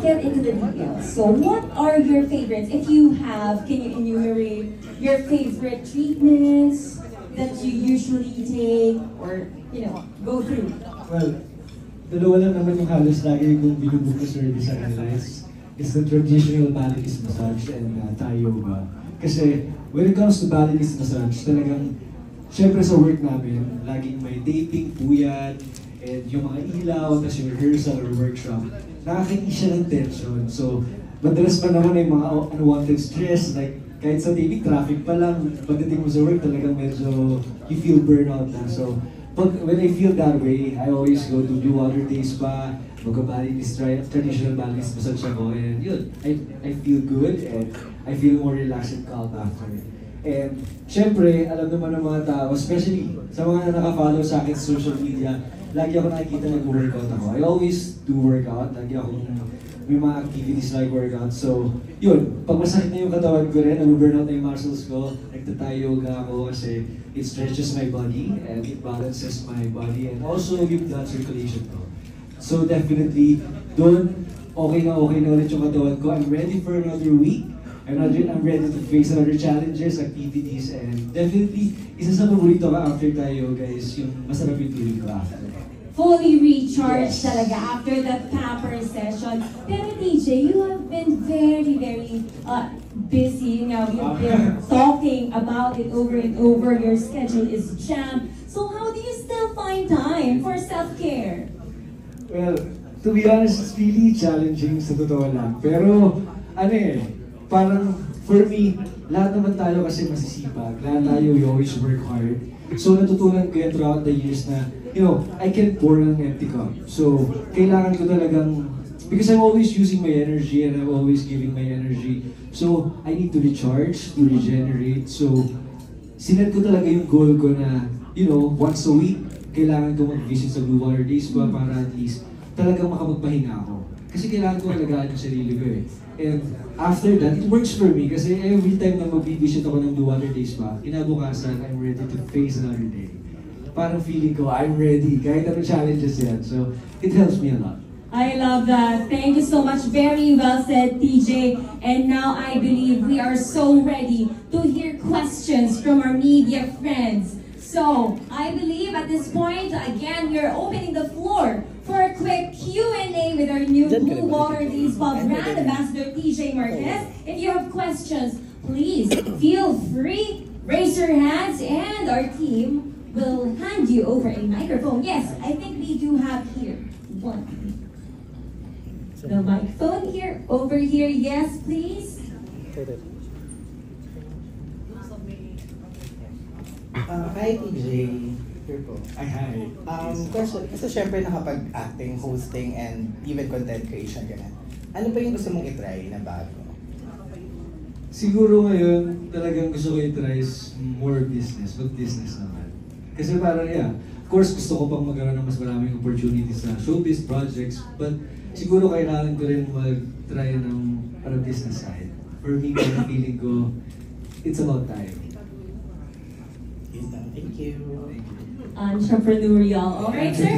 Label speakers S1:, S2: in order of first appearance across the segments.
S1: get into the details. So what are your favorites? If you have, can you enumerate your favorite treatments that you usually take or, go through?
S2: Well, dalawa lang naman yung halos lagi kong binubuk na service sa kanila is the traditional Balinese massage and Thai yoga. Kasi when it comes to Balinese massage, talagang, syempre sa work namin, laging may taping po yan, and yung mga ilaw, tapos yung rehearsal or workshop, nakakainis siya ng tension. So, madalas pa naman yung mga unwanted stress, like kahit sa taping, traffic pa lang, pagdating mo sa work, talagang medyo you feel burnout na. So, when I feel that way, I always go to Blue Water Day Spa, mag-Balinese traditional Balinese massage ako, and yun, I feel good and I feel more relaxed and calm after it. And syempre, alam naman ng mga tao, especially sa mga naka-follow sa akin sa social media, lagi ako nakikita nag-workout ako. I always do workout, lagi ako may mga activities like workout. So, yun, pag masakit na yung katawan ko rin, nag-burnout na yung muscles ko, nagtatay yoga ako kasi it stretches my body and it balances my body and also yung blood circulation ko. So definitely, doon, okay na ulit yung katawan ko. I'm ready for another week. I'm ready to face other challenges, activities, and definitely, isa sa paborito ka after tayo, guys, yung masarap yung feeling ko after.
S1: Fully recharged talaga after that pamper session. Pero DJ, you have been very, very busy. Now you've been talking about it over and over. Your schedule is jammed. So how do you still find time for self-care?
S2: Well, to be honest, it's really challenging sa totoo lang. Pero, parang for me, lahat naman tayo kasi masisipag. Lahat tayo, we always work hard. So natutunan ko yan throughout the years na, I can't pour an empty cup. So, kailangan ko talagang, because I'm always using my energy and I'm always giving my energy. So, I need to recharge, to regenerate. So, sinet ko talaga yung goal ko na, once a week, kailangan ko mag-visit sa Blue Water Day Spa para at least talagang makapagpahinga ako. Kasi kailangan ko alagaan yung sarili ko eh. And after that, it works for me kasi every time na mag-visit ako ng Blue Water Day Spa, kinabukasan, I'm ready to face another day. Parang feeling ko, I'm ready, kahit anong challenges yan. So, it helps me a lot.
S1: I love that. Thank you so much. Very well said, TJ. And now I believe we are so ready to hear questions from our media friends. So, I believe at this point, again, we are opening the floor for a quick Q&A with our new Blue Water Day Spa brand ambassador, TJ Marquez. If you have questions, please feel free, raise your hands, and our team will hand you over a microphone. Yes, I think we do have here one. The microphone here, over here, yes, please.
S3: Hi, TJ. Here po.
S2: Hi.
S3: Question, kasi syempre nakapag-acting, hosting, and even content creation ka na. Ano ba yung gusto mong itry na bago?
S2: Siguro ngayon, talagang gusto ko i-try is more business, but business naman. Kasi parang, of course gusto ko pang magkaroon ng mas maraming opportunities sa showbiz projects, but siguro kailangan ko rin mag-try ng business side. For me, parang feeling ko, it's about time.
S3: Thank you.
S1: Entrepreneurial. All right, sir?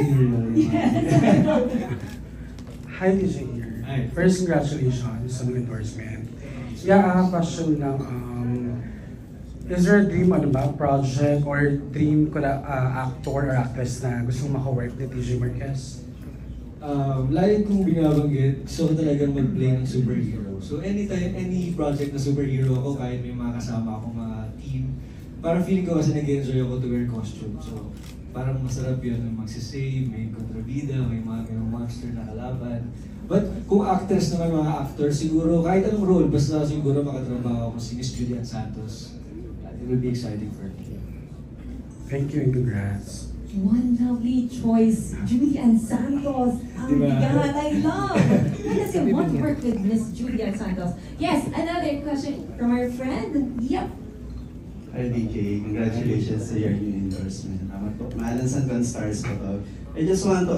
S4: Hi, DJ here.
S2: Hi.
S4: First, congratulations on the endorsement. Yeah, I have a question lang. Is there a dream project or dream actor or actress na gusto mong maka-work ni TJ Marquez?
S2: Lagi kong binabanggit, gusto ko talagang mag-play ng superhero. So anytime, any project na superhero ako, kahit may mga kasama akong mga team, parang feeling ko kasi nag-enjoy ako to wear costume. So parang masarap yun ng magsisave, may kontrabida, may mga ganong monster na kalaban. But kung actress naman, mga actor, siguro kahit anong role, basta siguro makatrabaho ako si Miss Julian Santos. It will be exciting for me.
S4: Thank you and congrats.
S1: One lovely choice, Julian Santos. Oh my God, I love. Why does you want to work with Miss Julian Santos? Yes, another question from our friend. Yep.
S5: Hi DK, congratulations sa your new endorsement. Maalan San Stars ko to. I just want to